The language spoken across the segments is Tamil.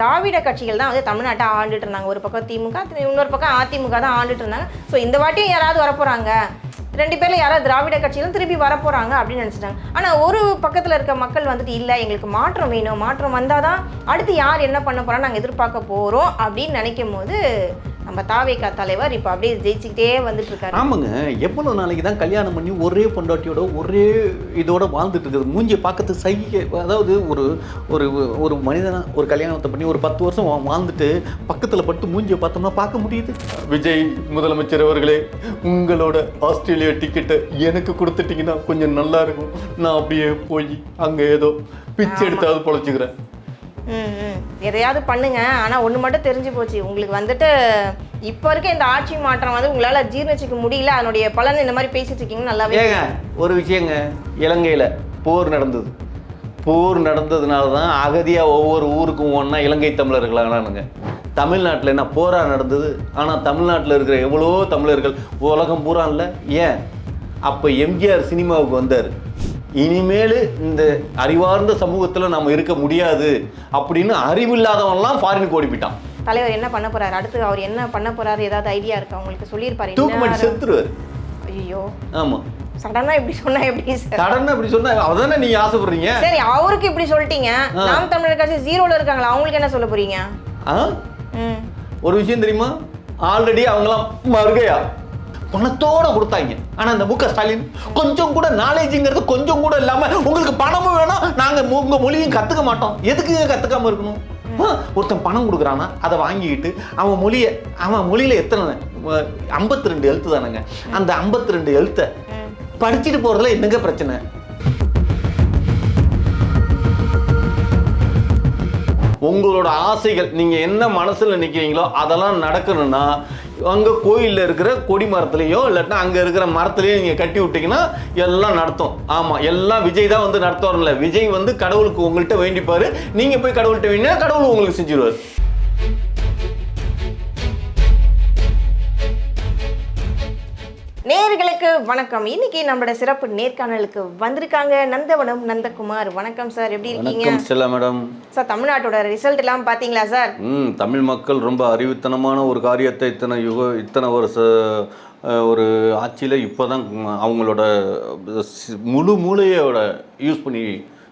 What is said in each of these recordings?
திராவிட கட்சிகள் தான் வந்து தமிழ்நாட்டை ஆண்டுட்டு இருந்தாங்க. ஒரு பக்கம் திமுக, இன்னொரு பக்கம் அதிமுக தான் ஆண்டுட்டு இருந்தாங்க. ஸோ இந்த வாட்டியும் யாராவது வரப்போகிறாங்க, 2 பேரில் யாராவது திராவிட கட்சிகளும் திருப்பி வரப்போகிறாங்க அப்படின்னு நினச்சிட்டாங்க. ஆனால் ஒரு பக்கத்தில் இருக்க மக்கள் வந்துட்டு இல்லை, எங்களுக்கு மாற்றம் வேணும், மாற்றம் வந்தால் தான் அடுத்து யார் என்ன பண்ண போகிறான்னு நாங்கள் எதிர்பார்க்க போகிறோம் அப்படின்னு நினைக்கும் போது நம்ம தாவேகா தலைவர் இப்போ அப்படியே ஜெயிச்சுக்கிட்டே வந்துட்டு இருக்காரு. ஆமாங்க, எவ்வளோ நாளைக்கு தான் கல்யாணம் பண்ணி ஒரே பொண்டாட்டியோட ஒரே இதோட வாழ்ந்துட்டு இருக்குது. மூஞ்சியை பார்க்கறது சகிக்க, அதாவது ஒரு ஒரு ஒரு மனிதனாக ஒரு கல்யாணத்தை பண்ணி ஒரு 10 வருஷம் வாழ்ந்துட்டு பக்கத்தில் பட்டு மூஞ்சியை பார்த்தோம்னா பார்க்க முடியுது. விஜய் முதலமைச்சர் அவர்களே, உங்களோட ஆஸ்திரேலியா டிக்கெட்டை எனக்கு கொடுத்துட்டீங்கன்னா கொஞ்சம் நல்லா இருக்கும். நான் அப்படியே போய் அங்கே ஏதோ பிச்சை எடுத்தாவது பொழைச்சிக்கிறேன். எதையாவது பண்ணுங்க. ஆனால் ஒன்று மட்டும் தெரிஞ்சு போச்சு, உங்களுக்கு வந்துட்டு இப்போ இருக்க இந்த ஆட்சி மாற்றம் வந்து உங்களால் ஜீர்ணிச்சிக்க முடியல. அதனுடைய பலன் இந்த மாதிரி பேசிட்டு இருக்கீங்க. நல்லாவே ஏங்க ஒரு விஷயங்க, இலங்கையில் போர் நடந்தது. போர் நடந்ததுனால தான் அகதியாக ஒவ்வொரு ஊருக்கும் ஒன்றா இலங்கை தமிழர்களானானுங்க. தமிழ்நாட்டில் என்ன போராக நடந்தது? ஆனால் தமிழ்நாட்டில் இருக்கிற எவ்வளோ தமிழர்கள் உலகம் பூரா இல்லை. ஏன் அப்போ எம்ஜிஆர் சினிமாவுக்கு வந்தார். இனிமேல் இந்த அறிவார்ந்த சமூகத்தில் நம்ம இருக்க முடியாது அப்படின்னு அறிவில்லாதவன்லாம் ஃபாரினுக்கு ஓடி போயிட்டான். தலைவர் என்ன பண்ண போறாரு, அடுத்து அவர் என்ன பண்ண போறாரு, ஏதாவது ஐடியா இருக்கா உங்களுக்கு? சொல்லியிருப்பாரு. தூக்குமாட்டி செத்துருவார். ஐயோ ஆமாம், சடனா இப்படி சொன்னா எப்படி சார்? சடனா இப்படி சொன்னா அதானே நீங்க ஆசைப்படுறீங்க. சரி, அவருக்கு இப்படி சொல்லிட்டீங்க. நாம் தமிழர் கட்சி 0ல இருக்காங்களா, அவங்களுக்கு என்ன சொல்ல போறீங்க? ஒரு விஷயம் தெரியுமா, ஆல்ரெடி அவங்களாம் மறுகையா பணத்தோட கொடுத்தாங்க. ஆனா இந்த முக ஸ்டாலின் கொஞ்சம் கூட நாலேஜுங்கிறது கொஞ்சம் கூட இல்லாம உங்களுக்கு பணமும் வேணும், நாங்க உங்க மொழியும் கத்துக்க மாட்டோம். எதுக்கு கத்துக்காம இருக்கணும்? ஒருத்தன் பணம் கொடுக்குறானா அதை வாங்கிக்கிட்டு அவன் மொழியில எத்தனை 52 எழுத்து தானங்க, அந்த 52 எழுத்தை படிச்சுட்டு போறதுல என்னங்க பிரச்சனை? உங்களோட ஆசைகள் நீங்க என்ன மனசுல நிக்கிறீங்களோ அதெல்லாம் நடக்கணும்னா அங்க கோயில்ல இருக்கிற கொடி மரத்துலயோ இல்லாட்டா அங்க இருக்கிற மரத்துலயோ நீங்க கட்டி விட்டீங்கன்னா எல்லாம் நடத்தும். ஆமா, எல்லாம் விஜய் தான் வந்து நடத்துவார்ல. விஜய் வந்து கடவுளுக்கு உங்கள்கிட்ட வேண்டிப்பாரு, நீங்க போய் கடவுள்கிட்ட வேண்டினா கடவுள் உங்களுக்கு செஞ்சிருவாரு. நேயர்களுக்கு வணக்கம். இன்னைக்கு நம்மளோட சிறப்பு நேர்காணலுக்கு வந்திருக்காங்க நந்தவனம் நந்தகுமார். வணக்கம் சார், எப்படி இருக்கீங்க? வணக்கம் ஸ்டெல்லா மேடம். சார், தமிழ்நாட்டோட ரிசல்ட் எல்லாம் பாத்தீங்களா சார்? தமிழ் மக்கள் ரொம்ப அறிவுத்தனமான ஒரு காரியத்தை இத்தனை வருஷ ஒரு ஆட்சியில் இப்போ தான் அவங்களோட முழு மூளையோட யூஸ் பண்ணி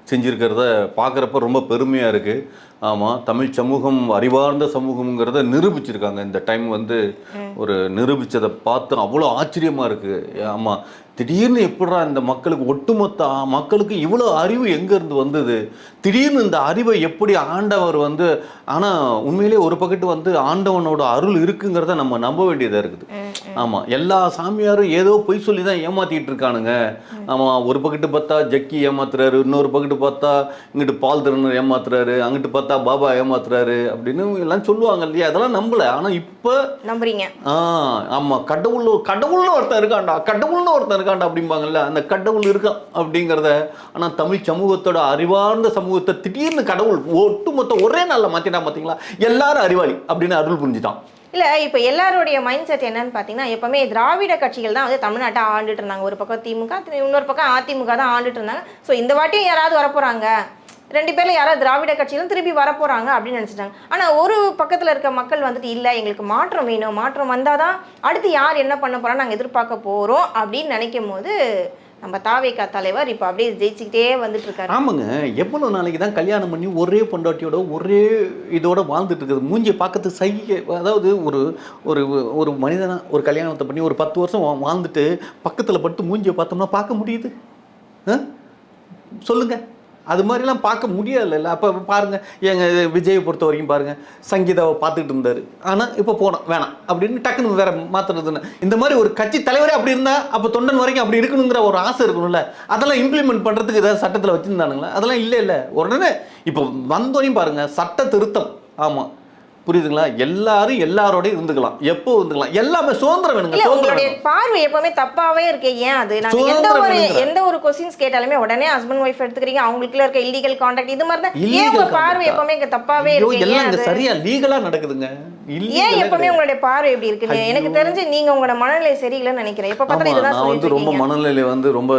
செஞ்சுருக்கிறத பார்க்குறப்ப ரொம்ப பெருமையாக இருக்குது. ஆமாம், தமிழ் சமூகம் அறிவார்ந்த சமூகங்கிறத நிரூபிச்சிருக்காங்க. இந்த டைம் வந்து ஒரு நிரூபித்ததை பார்த்து அவ்வளோ ஆச்சரியமாக இருக்குது. ஆமாம், திடீர்னு எப்படா இந்த மக்களுக்கு ஒட்டுமொத்த மக்களுக்கு இவ்வளோ அறிவு எங்கேருந்து வந்தது? திடீர்னு இந்த அறிவை எப்படி ஆண்டவர் வந்து, ஆனால் உண்மையிலே ஒரு பக்கத்து வந்து ஆண்டவனோட அருள் இருக்குங்கிறத நம்ம நம்ப வேண்டியதாக இருக்குது. ஆமாம், எல்லா சாமியாரும் ஏதோ பொய் சொல்லி தான் ஏமாற்றிட்டு இருக்கானுங்க. ஆமாம், ஒரு பக்கத்து பார்த்தா ஜக்கி ஏமாத்துறாரு, இன்னொரு பக்கத்து பார்த்தா இங்கிட்டு பால் திறனர் ஏமாத்துறாரு, அங்கிட்டு பார்த்தா பாபா ஏமாத்துறாரு அப்படின்னு எல்லாம் சொல்லுவாங்க இல்லையா? அதெல்லாம் நம்பல. ஆனால் இப்போ நம்புறீங்க. ஆமாம், கடவுள்னு ஒருத்தன் இருக்காண்டா, கடவுள்னு ஒருத்தன் இருக்காண்டா அப்படிம்பாங்கல்ல, அந்த கடவுள் இருக்கான் அப்படிங்கிறத. ஆனால் தமிழ் சமூகத்தோட அறிவார்ந்த சமூகத்தை திடீர்னு கடவுள் ஒட்டுமொத்த ஒரே நாளில் மாற்றிட்டான். பார்த்தீங்களா, எல்லாரும் அறிவாளி அப்படின்னு அருள் புரிஞ்சுட்டான். இல்லை, இப்போ எல்லாருடைய மைண்ட் செட் என்னன்னு பார்த்தீங்கன்னா, எப்பவுமே திராவிட கட்சிகள் தான் வந்து தமிழ்நாட்டை ஆண்டுட்டு இருந்தாங்க. ஒரு பக்கம் திமுக, இன்னொரு பக்கம் அதிமுக தான் ஆண்டுட்டு இருந்தாங்க. ஸோ இந்த வாட்டியும் யாராவது வரப்போகிறாங்க, 2 பேரில் யாராவது திராவிட கட்சிகளும் திருப்பி வரப்போகிறாங்க அப்படின்னு நினச்சிட்டாங்க. ஆனால் ஒரு பக்கத்தில் இருக்க மக்கள் வந்துட்டு இல்லை, எங்களுக்கு மாற்றம் வேணும், மாற்றம் வந்தால் தான் அடுத்து யார் என்ன பண்ண போகிறான்னு நாங்கள் எதிர்பார்க்க போகிறோம் அப்படின்னு நினைக்கும் போது நம்ம தாவேகா தலைவர் இப்போ அப்படியே ஜெயிச்சுக்கிட்டே வந்துட்டு இருக்காரு. ஆமாங்க, எவ்வளோ நாளைக்கு தான் கல்யாணம் பண்ணி ஒரே பொண்டாட்டியோட ஒரே இதோட வாழ்ந்துட்டு இருக்குது. மூஞ்சியை பார்க்கறது சகிக்க, அதாவது ஒரு ஒரு ஒரு மனிதனாக ஒரு கல்யாணத்தை பண்ணி ஒரு 10 வருஷம் வாழ்ந்துட்டு பக்கத்தில் பட்டு மூஞ்சியை பார்த்தோம்னா பார்க்க முடியுது? சொல்லுங்க, அது மாதிரிலாம் பார்க்க முடியல. அப்போ பாருங்கள், எங்கள் விஜயை பொறுத்த வரைக்கும் பாருங்கள், சங்கீதாவை பார்த்துக்கிட்டு இருந்தார். ஆனால் இப்போ போனோம் வேணாம் அப்படின்னு டக்குன்னு வேற மாற்றுறதுன்னு. இந்த மாதிரி ஒரு கட்சி தலைவரே அப்படி இருந்தால் அப்போ தொண்டன் வரைக்கும் அப்படி இருக்கணுங்கிற ஒரு ஆசை இருக்கணும்ல. அதெல்லாம் இம்ப்ளிமெண்ட் பண்ணுறதுக்கு ஏதாவது சட்டத்தில் வச்சுருந்தானுங்களா? அதெல்லாம் இல்லை. உடனே இப்போ வந்தோடையும் பாருங்கள், சட்ட திருத்தம். ஆமாம், புரியுதுங்களா? எல்லாரும் எல்லாரோடய இருந்துக்கலாம், எப்போ இருந்துக்கலாம், எல்லாமே சுதந்திரம் வேணுங்க. இல்ல சுதந்திரம் உங்களுடைய வேணும். பார்வை எப்பவுமே தப்பாவே இருக்கு. ஏன் அது நாங்க சுதந்திரம் வேணுங்க. எந்த ஒரு கொஸ்டின்ஸ் கேட்டாலுமே உடனே ஹஸ்பண்ட் ஒய்ஃப் எடுத்துக்கிறீங்க, அவங்களுக்குள்ள இருக்க இல்லீகல் கான்டாக்ட் இது மாதிரி தான். ஏன் Illegal உங்க பார்வை conduct. எப்பவுமே இங்க தப்பாவே ஐயோ, இருக்கு? எல்லாம் ஏன் இங்க அது? சரியா லீகலா நடக்குதுங்க. ஏன் Illegal எப்பவுமே கிடையாது. உங்களுடைய பார்வை எப்படி இருக்கு? எனக்கு தெரிஞ்சு நீங்க உங்களோட மனநிலை சரியில்லைன்னு நினைக்கிறேன். எப்ப ஆமா, பார்த்தாலும் இதுதான் நான் வந்து சொல்லிட்டு ரொம்ப இருக்கீங்க. மனநிலை வந்து ரொம்ப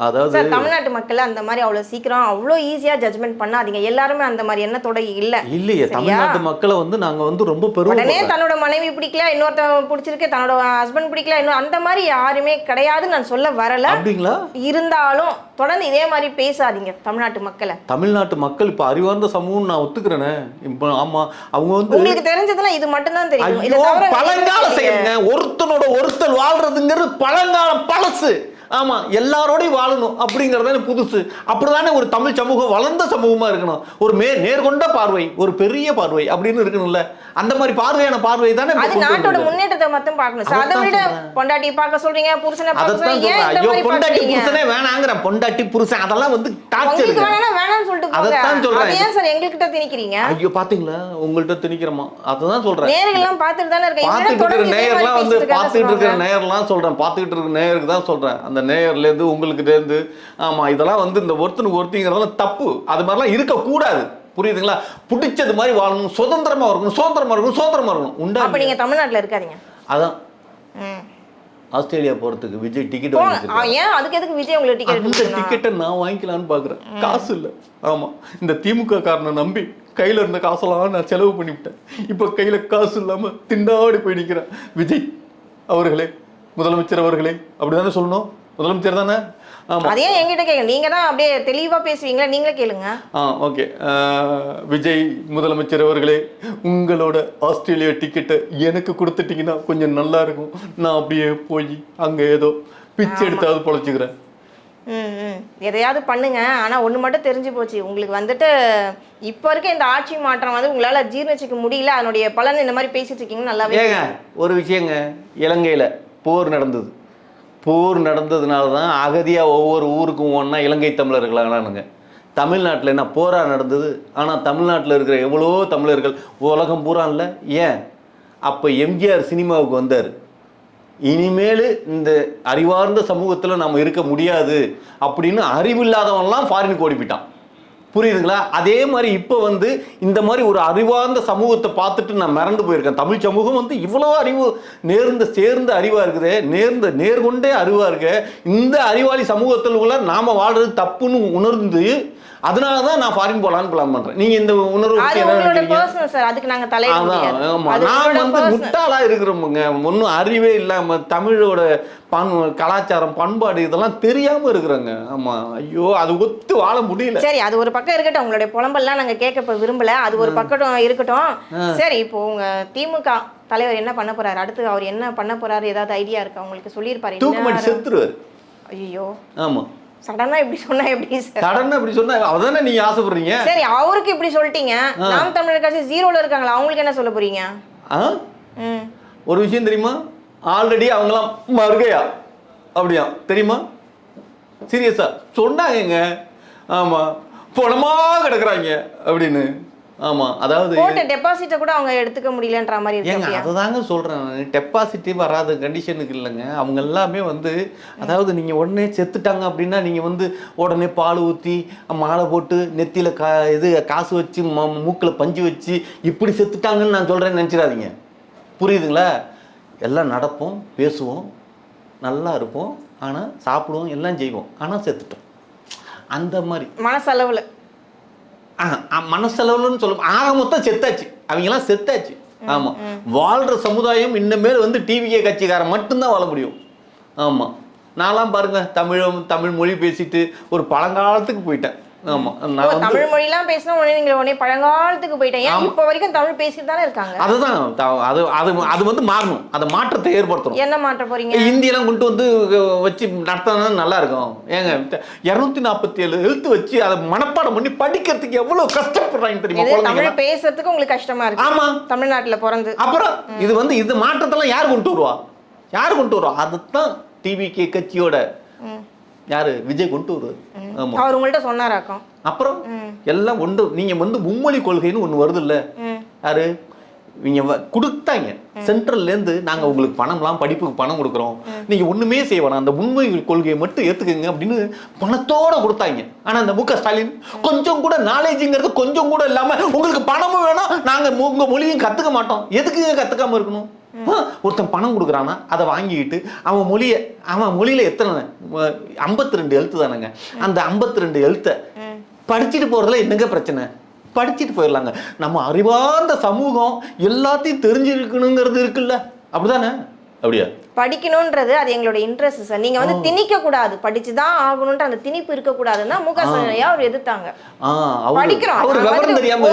அதாவது சார், தமிழ்நாட்டு மக்கள் அந்த மாதிரி அவ்வளவு சீக்கிரம் அவ்வளோ ஈஸியா ஜட்ஜ்மெண்ட் பண்ணாதீங்க. எல்லாருமே அந்த மாதிரி எண்ணத்தோட இல்ல. இல்லையே, சரியா? தமிழ்நாட்டு மக்களை வந்து நாங்க வந்து ரொம்ப உடனே பெருமை. தன்னோட மனைவி பிடிக்கல, இன்னொருத்தன் பிடிச்சிருக்கு, தன்னோட ஹஸ்பண்ட் பிடிக்கல, இன்னும் அந்த மாதிரி யாருமே கிடையாதுன்னு நான் சொல்ல வரல. அப்படிங்களா? இருந்தாலும் தொடர்ந்து இதே மாதிரி பேசாதீங்க தமிழ்நாட்டு மக்களை. தமிழ்நாட்டு மக்கள் இப்ப அறிவார்ந்த சமூகம் நான் ஒத்துக்கிறேனே. இப்ப ஆமா, அவங்க வந்து உங்களுக்கு தெரிஞ்சதுன்னா இது மட்டும் தான் தெரியும். இதை ஐயோ, தவிர பழங்கால செய்யுங்க. ஒருத்தனோட ஒருத்தர் வாழ்றதுங்கிறது பழங்காலம், பழசு. ஆமா, எல்லாரோடையும் வாழணும் அப்படிங்கறதானே புதுசு. அப்படிதானே ஒரு தமிழ் சமூகம் வளர்ந்த சமூகமா இருக்கணும். ஒரு நேர்கொண்ட பார்வை, ஒரு பெரிய பார்வை அப்படின்னு இருக்கணும்ல. அந்த மாதிரி பார்வையான பார்வை தானே அது நாட்டோட முன்னேற்றத்தை மட்டும் பார்க்கணும். சார், அதை விட பொண்டாட்டி பார்க்க சொல்றீங்க, புருஷனை பார்க்க அதான் சொல்றீங்க. ஏன் சொல்றேன். இந்த ஐயோ, மாதிரி பொண்டாட்டி பார்க்கறீங்க? புருஷனே வேணாங்கிறேன். பொண்டாட்டி புருஷன் அதெல்லாம் வந்து டார்ச்சர். உங்களுக்கு வேணாம்னா வேணாம்னு சொல்லிட்டு போங்க. அதான் சொல்றேன். அது ஏன் சார் எங்ககிட்ட திணிக்கிறீங்க? ஐயோ, பாத்தீங்களா, உங்கள்ட்ட திணிக்கிறமா? அதான் சொல்றேன். நேர்கள்லாம் பார்த்துட்டு தானே இருக்கீங்க. பார்த்துட்டு இருக்கிற நேயர்லாம் வந்து பார்த்துட்டு இருக்கிற சொல்றாங்க. நேயர்லாம் சொல்றேன், பார்த்துக்கிட்டு இருக்கிற நேயருக்கு தான் சொல்றேன். அந்த நேயர்ல இருந்து உங்களுக்கு இருந்து ஆமா, இதெல்லாம் வந்து இந்த ஒருத்தனுக்கு ஒருத்திங்கிறதெல்லாம் தப்பு. அது மாதிரிலாம் இருக்கக்கூடாது. புரியுதுங்களா? பிடிச்சது மாதிரி வாழணும், சுதந்திரமா இருக்கணும், சுதந்திரமா இருக்கணும், சுதந்திரமா இருக்கணும். உண்டா? அப்ப நீங்க தமிழ்நாட்டுல இருக்காதீங்க. அதான் ம். ஆஸ்திரேலியா போறதுக்கு விஜய் டிக்கெட் போங்க. வாங்கிச்சிருக்காரு. ஏன் அதுக்கு எதுக்கு விஜய் உங்களுக்கு டிக்கெட் அந்த கொடுக்கணும்? டிக்கெட்டை நான் வாங்கிக்கலாம்னு பாக்குறேன். காசு இல்ல. ஆமா, இந்த திமுக காரனை நம்பி கையில இருந்த காசெல்லாம் நான் செலவு பண்ணிவிட்டேன். இப்ப கையில காசு இல்லாம திண்டாடி போய் நிக்கிறேன். விஜய் அவர்களே, முதலமைச்சர் அவர்களே, அப்படிதானே சொல்லணும். முதலமைச்சர் தானே? ஆமா. அதே என்கிட்ட கேளுங்க. நீங்க தான் அப்படியே தெளிவா பேசுவீங்களா, நீங்களே கேளுங்க. ஓகே. விஜய் முதலமைச்சர் அவர்களே, உங்களோட ஆஸ்திரேலியா டிக்கெட்டை எனக்கு கொடுத்துட்டீங்கன்னா கொஞ்சம் நல்லா இருக்கும். நான் அப்படியே போய் அங்க ஏதோ பிச்சை எடுத்தாவது பொழைச்சிக்கிறேன். எதையாவது பண்ணுங்க. ஆனா ஒண்ணு மட்டும் தெரிஞ்சு போச்சு, உங்களுக்கு வந்துட்டு இப்ப இருக்க இந்த ஆட்சி மாற்றம் வந்து உங்களால ஜீர்ணிச்சிக்க முடியல. அதனுடைய பலன் இந்த மாதிரி பேசிட்டு இருக்கீங்கன்னு நல்லாவே. ஏங்க ஒரு விஷயங்க, இலங்கையில போர் நடந்தது. போர் நடந்ததுனால தான் அகதியாக ஒவ்வொரு ஊருக்கும் ஒன்றா இலங்கை தமிழர்களானானுங்க. தமிழ்நாட்டில் என்ன போரா நடந்தது? ஆனால் தமிழ்நாட்டில் இருக்கிற எவ்வளோ தமிழர்கள் உலகம் பூரா இல்லை. ஏன்? அப்போ எம்ஜிஆர் சினிமாவுக்கு வந்தார். இனிமேல் இந்த அறிவார்ந்த சமூகத்தில் நம்ம இருக்க முடியாது அப்படின்னு அறிவில்லாதவன்லாம் ஃபாரினுக்கு ஓடி போயிட்டான். புரியுதுங்களா? அதே மாதிரி இப்போ வந்து இந்த மாதிரி ஒரு அறிவார்ந்த சமூகத்தை பார்த்துட்டு நான் மிரண்டு போயிருக்கேன். தமிழ் சமூகம் வந்து இவ்வளோ அறிவு சேர்ந்த அறிவாக இருக்குது, நேர்கொண்டே அறிவாக இருக்கு. இந்த அறிவாளி சமூகத்தில் உள்ள நாம் வாழ்றது தப்புன்னு உணர்ந்து அதனால தான் நான் ஃபாரின் போகலான்னு பிளான் பண்ணுறேன். நீங்கள் இந்த உணர்வு நான் வந்து முட்டாளாக இருக்கிறோமுங்க. ஒன்றும் அறிவே இல்லாமல் தமிழோட கலாச்சாரம் பண்பாடு இதெல்லாம் தெரியாம இருக்கிறாங்க. ஆமா, ஐயோ, அது ஒத்து வாழ முடியல. சரி, அது ஒரு பக்கம் இருக்கட்டும். உங்களுடைய புலம்பெல்லாம் நாங்க கேட்க விரும்பல. அது ஒரு பக்கம் இருக்கட்டும். சரி, இப்போ உங்க திமுக தலைவர் என்ன பண்ண போறாரு? அடுத்து அவர் என்ன பண்ண போறாரு? ஏதாவது ஐடியா இருக்கா உங்களுக்கு? சொல்லியிருப்பாரு. தூக்குமாட்டி செத்துருவாரு. ஐயோ, ஆமா. சடனா இப்படி சொன்னா எப்படி சார்? சடனா இப்படி சொன்னா அதானே நீங்க ஆசைப்படுறீங்க. சரி, அவருக்கு இப்படி சொல்லிட்டீங்க. நாம் தமிழர் கட்சி ஜீரோல இருக்காங்களா, அவங்களுக்கு என்ன சொல்ல போறீங்க? ஒரு விஷயம் தெரியுமா? ஆல்ரெடி அவங்களாம் மறுகையா அப்படியா தெரியுமா? சீரியஸா சொன்னாங்க. ஆமா, பணமா கிடக்குறாங்க அப்படின்னு. ஆமா, அதாவது போட்ட டெபாசிட்டை கூட அவங்க எடுத்துக்க முடியலன்ற மாதிரி ஏங்க, இருக்கு. அதுதாங்க சொல்றேன். டெபாசிட்டே வராத கண்டிஷனுக்கு இல்லைங்க. அவங்க எல்லாமே வந்து அதாவது நீங்க உடனே செத்துட்டாங்க அப்படின்னா நீங்க வந்து உடனே பால் ஊற்றி மாலை போட்டு நெத்தியில காசு வச்சு மூக்கில் பஞ்சு வச்சு இப்படி செத்துட்டாங்கன்னு நான் சொல்றேன்னு நினச்சிடாதீங்க. புரியுதுங்களா? எல்லாம் நடப்போம், பேசுவோம், நல்லா இருப்போம், ஆனால் சாப்பிடுவோம், எல்லாம் செய்வோம், ஆனால் செத்துட்டோம். அந்த மாதிரி மனசளவில் மனசளவுன்னு சொல்ல ஆக மொத்தம் செத்தாச்சு. அவங்கெல்லாம் செத்தாச்சு. ஆமாம், வாழ்கிற சமுதாயம் இன்னமேல் வந்து டிவிகே கட்சிக்காரன் மட்டும்தான் வாழ முடியும். ஆமாம், நான்லாம் பாருங்க தமிழ் மொழி பேசிட்டு ஒரு பழங்காலத்துக்கு போயிட்டேன். ஆமா, நான் தமிழ் மொழிலாம் பேசினா உடனே பழங்காலத்துக்கு போயிட்டேன். ஏன் இப்போ வரைக்கும் தமிழ் பேசிட்டு தானே இருக்காங்க. அதுதான் அது வந்து மாறணும். அதை மாற்றத்தை ஏற்படுத்தணும். என்ன மாற்ற போறீங்க? இந்தியெல்லாம் கொண்டு வந்து வச்சு நடத்தினா நல்லா இருக்கும். ஏங்க 247 எழுத்து வச்சு அதை மனப்பாடம் பண்ணி படிக்கிறதுக்கு எவ்வளவு கஷ்டப்படுறாங்க தெரியுமா? தமிழ் பேசுறதுக்கு உங்களுக்கு கஷ்டமா இருக்கு. ஆமா, தமிழ்நாட்டுல பிறந்து அப்புறம் இது மாற்றத்தெல்லாம் யார் கொண்டு வருவா? அதுதான் டிவிகே கட்சியோட யாரு? விஜய் கொண்டு வருவார். அவர் உங்கள்ட்ட சொன்னாராக்கும். அப்புறம் எல்லாம் ஒன்று. நீங்க வந்து மும்மொழி கொள்கைன்னு ஒண்ணு வருது இல்ல? யாரு? இவங்க கொடுத்தாங்க சென்ட்ரல்லேருந்து நாங்கள் உங்களுக்கு பணம்லாம் படிப்புக்கு பணம் கொடுக்குறோம், நீங்கள் ஒன்றுமே செய்ய வேணாம், அந்த உண்மை கொள்கையை மட்டும் ஏற்றுக்குங்க அப்படின்னு பணத்தோடு கொடுத்தாங்க. ஆனால் இந்த மு.க. ஸ்டாலின் கொஞ்சம் கூட நாலேஜுங்கிறது கொஞ்சம் கூட இல்லாமல் உங்களுக்கு பணமும் வேணும், நாங்கள் உங்கள் மொழியும் கற்றுக்க மாட்டோம். எதுக்கு கற்றுக்காமல் இருக்கணும்? ஒருத்தன் பணம் கொடுக்குறான்னா அதை வாங்கிக்கிட்டு அவன் மொழியில் எத்தனை 52 எழுத்து தானேங்க, அந்த 52 எழுத்தை படிச்சுட்டு போகிறதுல என்னங்க பிரச்சனை? படிச்சுட்டு போயிடலாங்க. நம்ம அறிவார்ந்த சமூகம் எல்லாத்தையும் தெரிஞ்சிருக்கணுங்கிறது இருக்குல்ல, அப்படிதானே? அப்படியா? படிக்கணும்ன்றது அது எங்களோட இன்ட்ரெஸ்ட் சார். நீங்க வந்து திணிக்க கூடாது, படிச்சுதான் ஆகணும்ன்ற அந்த திணிப்பு இருக்க கூடாதுன்னா மு.க. ஸ்டாலின் அவர் எதிர்த்தாங்க. படிக்கிறோம்,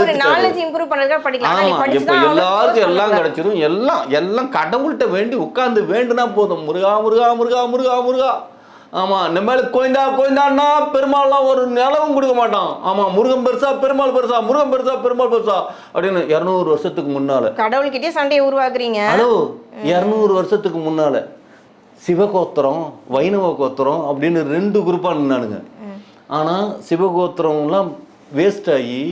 ஒரு நாலேஜ் இம்ப்ரூவ் பண்றதுக்காக படிக்கலாம். இப்ப எல்லாருக்கும் எல்லாம் கிடைச்சிரும், எல்லாம் கடவுள்கிட்ட வேண்டி உட்கார்ந்து வேண்டுனா போதும், முருகா முருகா முருகா முருகா முருகா. ஆமா, இனிமேல் கோயந்தான்னா பெருமாள்லாம் ஒரு நிலவும் கொடுக்க மாட்டான். ஆமா, முருகன் பெருசா பெருமாள் பெருசா, முருகன் பெருசா பெருமாள் பெருசா அப்படின்னு 200 வருஷத்துக்கு முன்னால கடவுள்கிட்டே சண்டையை உருவாக்குறீங்க. ஹலோ, 200 வருஷத்துக்கு முன்னால சிவகோத்திரம் வைணவ கோத்திரம் அப்படின்னு 2 குரூப்பா நின்னானுங்க. ஆனா சிவகோத்திரம்லாம் வேஸ்ட் ஆகி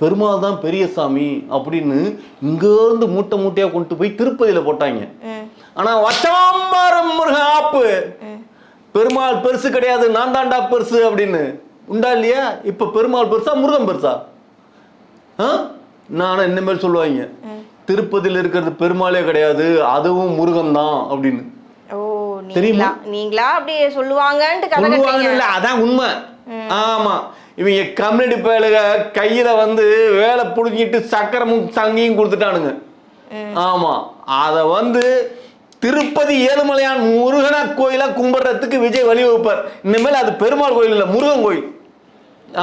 பெருமாள் தான் பெரிய சாமி அப்படின்னு இங்கேருந்து மூட்டை மூட்டையா கொண்டு போய் திருப்பதியில போட்டாங்க. ஆனா வச்சாம்பாரம் முருகன் ஆப்பு, பெருமாள் பெருசு கிடையாது, நான் தாண்டா பெருசு அப்படின்னு உண்டா இல்லையா? இப்ப பெருமாள் பெருசா முருகன் பெருசா? நானும் இனிமேல் சொல்லுவாங்க திருப்பதியில் இருக்கிறது பெருமாளே கிடையாது, அதுவும் முருகன் தான் அப்படின்னு. தெரியுமா? நீங்களா அப்படி சொல்லுவாங்கன்னு இல்ல, அதான் உண்மை. ஆமா, இவங்க கம்யூனிட்டி பயலுக கையில வந்து வேலை புடுங்கிட்டு சக்கரமும் சங்கியும் கொடுத்துட்டானுங்க. ஆமா, அத வந்து திருப்பதி ஏழுமலையான் முருகனா கோயிலா கும்பிடுறதுக்கு விஜய் வழிவகுப்பார். இனிமேல் அது பெருமாள் கோயில் இல்ல, முருகன் கோயில்.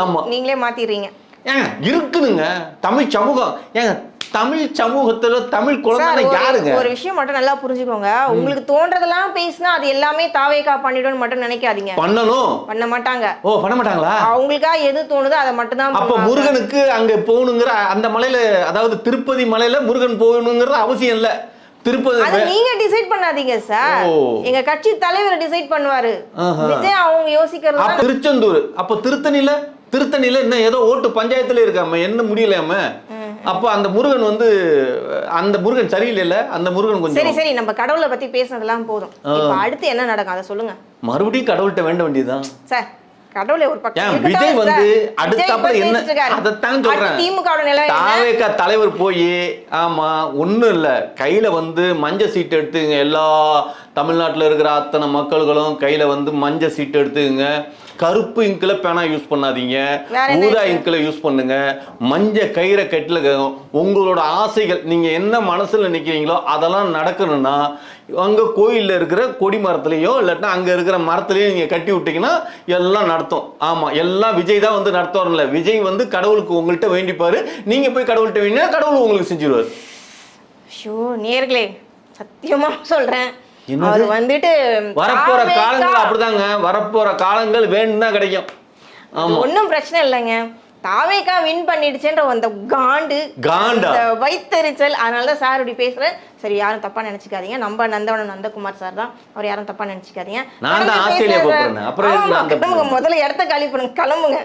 ஆமா, நீங்களே மாத்திடுறீங்க. ஏங்க இருக்குதுங்க தமிழ் சமூகம். ஏங்க தமிழ் சமூகத்துல தமிழ் குழந்தை யாருங்க? ஒரு விஷயம் மட்டும் நல்லா புரிஞ்சுக்கோங்க. உங்களுக்கு தோன்றதெல்லாம் பேசினா அது எல்லாமே தாவேகா பண்ணிடும்னு மட்டும் நினைக்காதீங்க. பண்ண மாட்டாங்க. பண்ண மாட்டாங்களா? அவங்களுக்கா எது தோணுதோ அதை மட்டும் தான். அப்ப முருகனுக்கு அங்க போகணுங்கிற அந்த மலையில, அதாவது திருப்பதி மலையில முருகன் போகணுங்கிற அவசியம் இல்ல. திருப்பதி அது நீங்க டிசைட் பண்ணாதீங்க சார், எங்க கட்சி தலைவர் டிசைட் பண்ணுவாரு. விஜய் அவங்க யோசிக்கிறது. திருச்செந்தூர் அப்ப திருத்தணியில இன்னும் ஏதோ ஓட்டு பஞ்சாயத்துல இருக்காம என்ன முடியலையாம. அப்ப அந்த முருகன் வந்து அந்த முருகன் சரியில்லை, அந்த முருகன் கொஞ்சம் சரி நம்ம கடவுளை பத்தி பேசினதெல்லாம் போதும். இப்ப அடுத்து என்ன நடக்கும் அதை சொல்லுங்க. மறுபடியும் கடவுள்கிட்ட வேண்ட வேண்டியதுதான் சார். கடவுளை ஒரு பக்கம் விஜய் வந்து அடுத்தாப்புல என்ன அதைத்தான் சொல்றேன். தாவேகா தலைவர் போய் ஆமா ஒண்ணும் இல்ல, கையில வந்து மஞ்ச சீட்டு எடுத்துங்க. எல்லா தமிழ்நாட்டுல இருக்கிற அத்தனை மக்கள்களும் கையில வந்து மஞ்ச சீட்டு எடுத்துங்க. கருப்பு இங்கில் பேனா யூஸ் பண்ணாதீங்க, ஊதா இங்கில் யூஸ் பண்ணுங்க. மஞ்ச கயிறை கட்டில உங்களோட ஆசைகள் நீங்க என்ன மனசுல நினைக்கிறீங்களோ அதெல்லாம் நடக்கணும்னா அங்க கோயில்ல இருக்கிற கொடி மரத்துலயோ இல்லாட்டா அங்க இருக்கிற மரத்துலயோ நீங்க கட்டி விட்டீங்கன்னா எல்லாம் நடத்தும். ஆமா, எல்லாம் விஜய் தான் வந்து நடத்துவார்ல. விஜய் வந்து கடவுளுக்கு உங்கள்கிட்ட வேண்டிப்பாரு, நீங்க போய் கடவுள்கிட்ட வேண்டினா கடவுள் உங்களுக்கு செஞ்சிருவாரு. ஷோ நேர்களே, சத்தியமா சொல்றேன், அது வந்துட்டு வரப்போற காலங்கள் அப்படிதாங்க. வரப்போற காலங்கள் வேணும்னா கிடைக்கும். ஒன்றும் பிரச்சனை இல்லைங்க. தாவேகா வின் பண்ணிடுச்சுன்ற அந்த காண்டா வைத்தறிச்சல், அதனாலதான் சார் இப்படி பேசுறேன். சரி, யாரும் தப்பா நினைச்சுக்காதீங்க. நம்ம நந்தகுமார் சார் தான், அவர் யாரும் தப்பா நினைச்சுக்காதீங்க. முதல்ல இடத்த காலி பண்ணுங்க, கிளம்புங்க.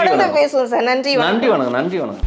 தொடர்ந்து பேசுவோம் சார். நன்றி வணக்கம்.